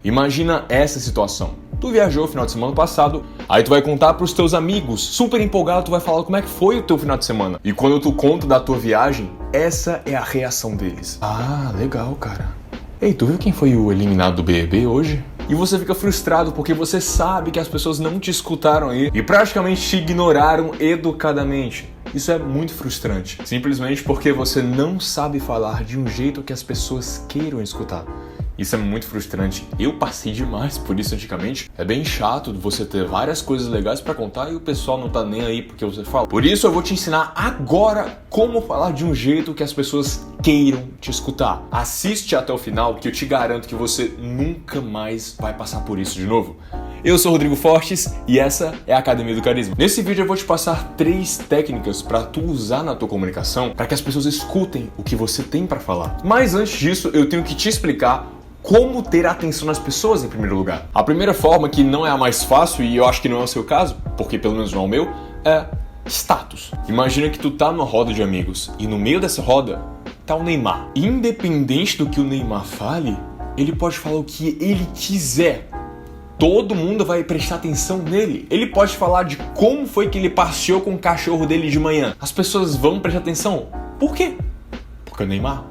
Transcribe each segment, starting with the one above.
Imagina essa situação. Tu viajou no final de semana passado, aí tu vai contar pros teus amigos, super empolgado, tu vai falar como é que foi o teu final de semana. E quando tu conta da tua viagem, essa é a reação deles. Ah, legal, cara. Ei, tu viu quem foi o eliminado do BBB hoje? E você fica frustrado porque você sabe que as pessoas não te escutaram aí e praticamente te ignoraram educadamente. Isso é muito frustrante, simplesmente porque você não sabe falar de um jeito que as pessoas queiram escutar. Isso é muito frustrante. Eu passei demais por isso antigamente. É bem chato você ter várias coisas legais pra contar e o pessoal não tá nem aí porque você fala. Por isso eu vou te ensinar agora como falar de um jeito que as pessoas queiram te escutar. Assiste até o final que eu te garanto que você nunca mais vai passar por isso de novo. Eu sou o Rodrigo Fortes e essa é a Academia do Carisma. Nesse vídeo eu vou te passar 3 técnicas para tu usar na tua comunicação para que as pessoas escutem o que você tem para falar. Mas antes disso, eu tenho que te explicar como ter a atenção das pessoas em primeiro lugar. A primeira forma, que não é a mais fácil e eu acho que não é o seu caso, porque pelo menos não é o meu, é status. Imagina que tu tá numa roda de amigos e no meio dessa roda tá o Neymar. Independente do que o Neymar fale, ele pode falar o que ele quiser. Todo mundo vai prestar atenção nele. Ele pode falar de como foi que ele passeou com o cachorro dele de manhã. As pessoas vão prestar atenção. Por quê? Porque é o Neymar.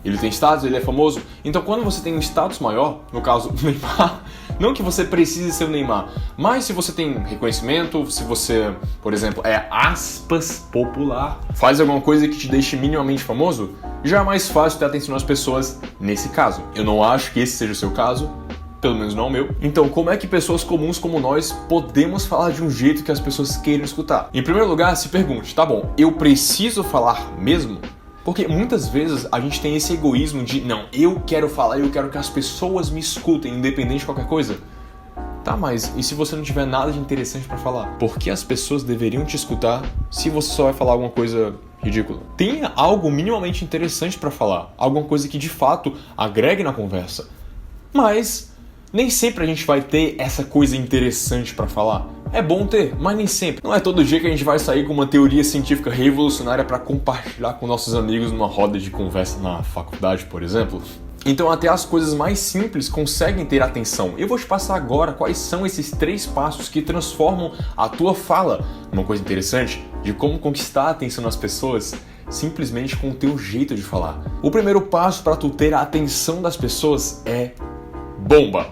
Ele tem status, ele é famoso. Então quando você tem um status maior, no caso o Neymar, não que você precise ser o Neymar, mas se você tem reconhecimento, se você, por exemplo, é aspas popular, faz alguma coisa que te deixe minimamente famoso, já é mais fácil ter atenção nas pessoas nesse caso. Eu não acho que esse seja o seu caso, pelo menos não o meu. Então, como é que pessoas comuns como nós podemos falar de um jeito que as pessoas queiram escutar? Em primeiro lugar, se pergunte, tá bom, eu preciso falar mesmo? Porque muitas vezes a gente tem esse egoísmo de, não, eu quero falar, eu quero que as pessoas me escutem, independente de qualquer coisa. Tá, mas e se você não tiver nada de interessante pra falar? Por que as pessoas deveriam te escutar se você só vai falar alguma coisa ridícula? Tenha algo minimamente interessante pra falar, alguma coisa que de fato agregue na conversa. Mas nem sempre a gente vai ter essa coisa interessante pra falar. É bom ter, mas nem sempre. Não é todo dia que a gente vai sair com uma teoria científica revolucionária pra compartilhar com nossos amigos numa roda de conversa na faculdade, por exemplo. Então até as coisas mais simples conseguem ter atenção. Eu vou te passar agora quais são esses 3 passos que transformam a tua fala numa coisa interessante de como conquistar a atenção das pessoas simplesmente com o teu jeito de falar. O primeiro passo para tu ter a atenção das pessoas é bomba.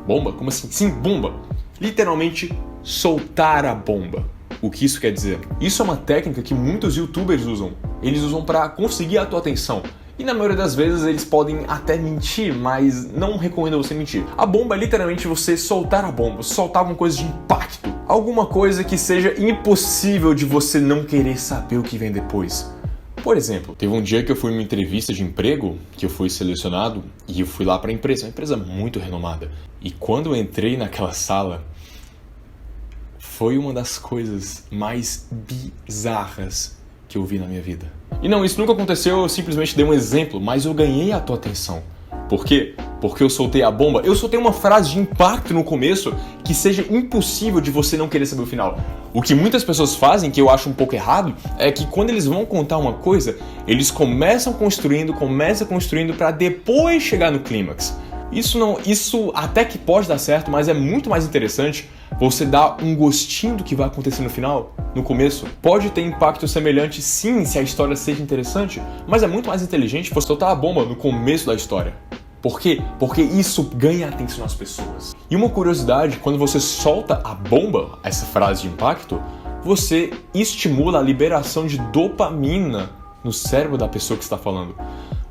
Bomba? Como assim? Sim, bomba. Literalmente, soltar a bomba. O que isso quer dizer? Isso é uma técnica que muitos youtubers usam. Eles usam para conseguir a tua atenção. E na maioria das vezes eles podem até mentir, mas não recomendo você mentir. A bomba é literalmente você soltar a bomba, soltar alguma coisa de impacto. Alguma coisa que seja impossível de você não querer saber o que vem depois. Por exemplo, teve um dia que eu fui em uma entrevista de emprego, que eu fui selecionado, e eu fui lá para a empresa, uma empresa muito renomada. E quando eu entrei naquela sala, foi uma das coisas mais bizarras que eu vi na minha vida. E não, isso nunca aconteceu, eu simplesmente dei um exemplo, mas eu ganhei a tua atenção. Por quê? Porque eu soltei a bomba. Eu soltei uma frase de impacto no começo que seja impossível de você não querer saber o final. O que muitas pessoas fazem, que eu acho um pouco errado, é que quando eles vão contar uma coisa, eles começam construindo para depois chegar no clímax. Isso até que pode dar certo, mas é muito mais interessante você dar um gostinho do que vai acontecer no final, no começo. Pode ter impacto semelhante sim, se a história seja interessante, mas é muito mais inteligente você soltar a bomba no começo da história. Por quê? Porque isso ganha a atenção das pessoas. E uma curiosidade, quando você solta a bomba, essa frase de impacto, você estimula a liberação de dopamina no cérebro da pessoa que está falando.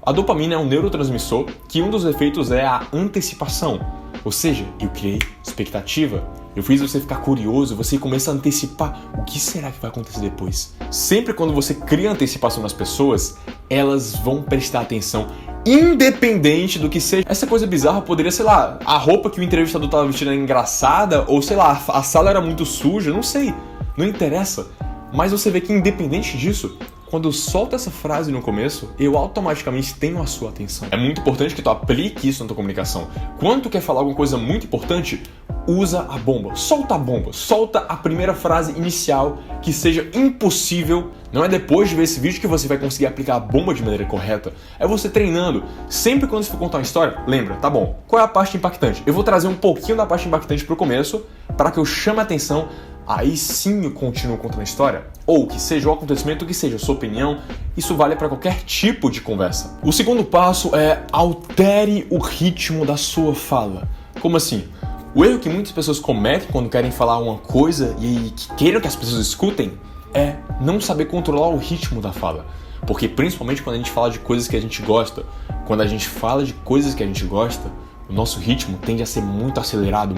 A dopamina é um neurotransmissor que um dos efeitos é a antecipação. Ou seja, eu criei expectativa, eu fiz você ficar curioso, você começa a antecipar o que será que vai acontecer depois. Sempre quando você cria antecipação nas pessoas, elas vão prestar atenção, independente do que seja. Essa coisa bizarra poderia, sei lá, a roupa que o entrevistador estava vestindo era engraçada, ou sei lá, a sala era muito suja, não sei, não interessa. Mas você vê que independente disso, quando eu solto essa frase no começo, eu automaticamente tenho a sua atenção. É muito importante que tu aplique isso na tua comunicação. Quando tu quer falar alguma coisa muito importante, usa a bomba, solta a primeira frase inicial que seja impossível. Não é depois de ver esse vídeo que você vai conseguir aplicar a bomba de maneira correta, é você treinando. Sempre quando você for contar uma história, lembra, tá bom, qual é a parte impactante? Eu vou trazer um pouquinho da parte impactante pro começo, para que eu chame a atenção, aí sim eu continuo contando a história. Ou que seja o acontecimento, que seja a sua opinião, isso vale para qualquer tipo de conversa. O segundo passo é altere o ritmo da sua fala. Como assim? O erro que muitas pessoas cometem quando querem falar uma coisa e que queiram que as pessoas escutem é não saber controlar o ritmo da fala. Porque principalmente quando a gente fala de coisas que a gente gosta, quando a gente fala de coisas que a gente gosta, o nosso ritmo tende a ser muito acelerado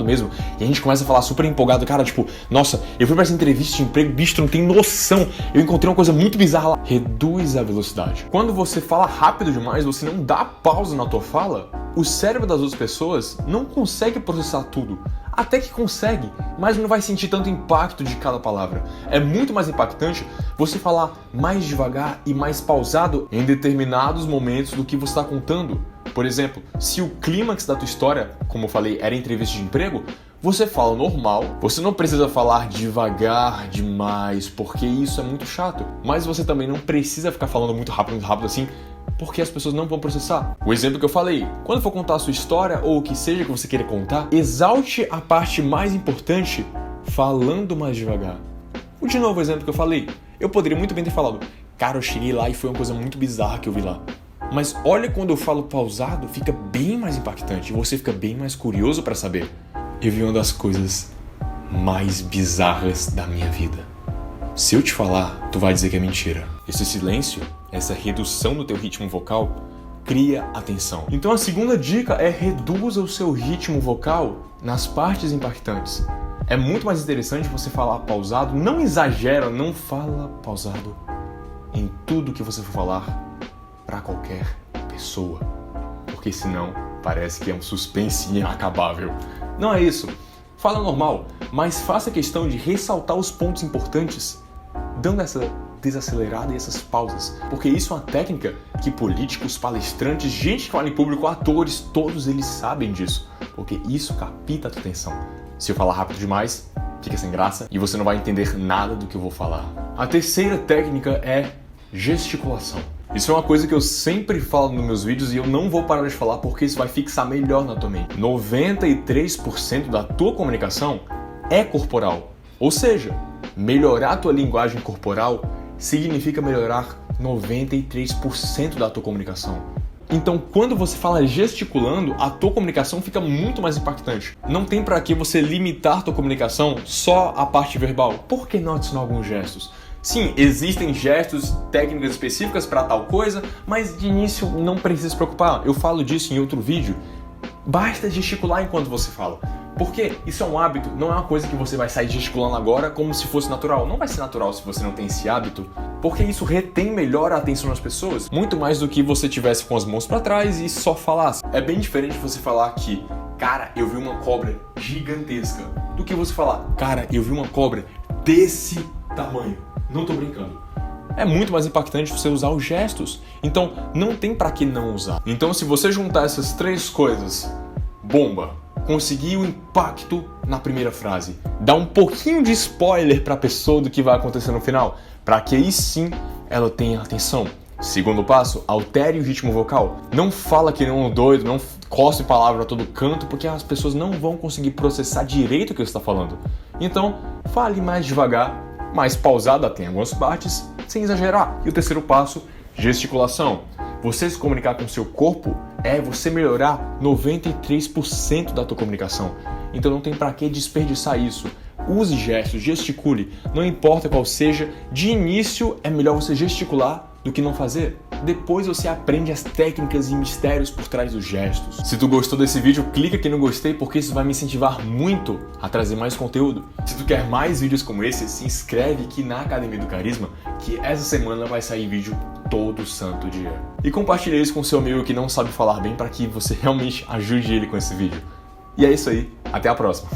mesmo. E a gente começa a falar super empolgado, cara, tipo, nossa, eu fui pra essa entrevista de emprego, bicho, tu não tem noção, eu encontrei uma coisa muito bizarra lá. Reduz a velocidade. Quando você fala rápido demais, você não dá pausa na tua fala, o cérebro das outras pessoas não consegue processar tudo. Até que consegue, mas não vai sentir tanto impacto de cada palavra. É muito mais impactante você falar mais devagar e mais pausado em determinados momentos do que você está contando. Por exemplo, se o clímax da tua história, como eu falei, era entrevista de emprego, você fala normal, você não precisa falar devagar demais, porque isso é muito chato. Mas você também não precisa ficar falando muito rápido assim, porque as pessoas não vão processar. O exemplo que eu falei, quando for contar a sua história ou o que seja que você queira contar, exalte a parte mais importante falando mais devagar. De novo, o exemplo que eu falei, eu poderia muito bem ter falado, cara, eu cheguei lá e foi uma coisa muito bizarra que eu vi lá. Mas olha, quando eu falo pausado, fica bem mais impactante, você fica bem mais curioso para saber. Eu vi uma das coisas mais bizarras da minha vida. Se eu te falar, tu vai dizer que é mentira. Esse silêncio, essa redução do teu ritmo vocal, cria atenção. Então a segunda dica é reduza o seu ritmo vocal nas partes impactantes. É muito mais interessante você falar pausado, não exagera, não fala pausado em tudo que você for falar para qualquer pessoa, porque senão parece que é um suspense inacabável. Não é isso. Fala normal, mas faça questão de ressaltar os pontos importantes, dando essa desacelerada e essas pausas, porque isso é uma técnica que políticos, palestrantes, gente que fala em público, atores, todos eles sabem disso, porque isso capta a tua atenção. Se eu falar rápido demais, fica sem graça e você não vai entender nada do que eu vou falar. A terceira técnica é gesticulação. Isso é uma coisa que eu sempre falo nos meus vídeos e eu não vou parar de falar porque isso vai fixar melhor na tua mente. 93% da tua comunicação é corporal. Ou seja, melhorar a tua linguagem corporal significa melhorar 93% da tua comunicação. Então, quando você fala gesticulando, a tua comunicação fica muito mais impactante. Não tem para que você limitar a tua comunicação só à parte verbal. Por que não adicionar alguns gestos? Sim, existem gestos, técnicas específicas para tal coisa, mas de início não precisa se preocupar. Eu falo disso em outro vídeo. Basta gesticular enquanto você fala. Porque isso é um hábito, não é uma coisa que você vai sair gesticulando agora como se fosse natural. Não vai ser natural se você não tem esse hábito, porque isso retém melhor a atenção das pessoas, muito mais do que você tivesse com as mãos para trás e só falasse. É bem diferente você falar que, cara, eu vi uma cobra gigantesca, do que você falar, cara, eu vi uma cobra desse tamanho. Não tô brincando. É muito mais impactante você usar os gestos. Então, não tem pra que não usar. Então, se você juntar essas três coisas, bomba, conseguir o impacto na primeira frase, dar um pouquinho de spoiler pra pessoa do que vai acontecer no final, pra que aí sim ela tenha atenção. Segundo passo, altere o ritmo vocal. Não fala que nem um doido, não cospe palavra a todo canto, porque as pessoas não vão conseguir processar direito o que você está falando. Então, fale mais devagar, mais pausada, tem algumas partes, sem exagerar. E o terceiro passo, gesticulação. Você se comunicar com o seu corpo é você melhorar 93% da tua comunicação. Então não tem pra que desperdiçar isso. Use gestos, gesticule, não importa qual seja. De início é melhor você gesticular do que não fazer. Depois você aprende as técnicas e mistérios por trás dos gestos. Se tu gostou desse vídeo, clica aqui no gostei, porque isso vai me incentivar muito a trazer mais conteúdo. Se tu quer mais vídeos como esse, se inscreve aqui na Academia do Carisma, que essa semana vai sair vídeo todo santo dia. E compartilha isso com seu amigo que não sabe falar bem, para que você realmente ajude ele com esse vídeo. E é isso aí, até a próxima.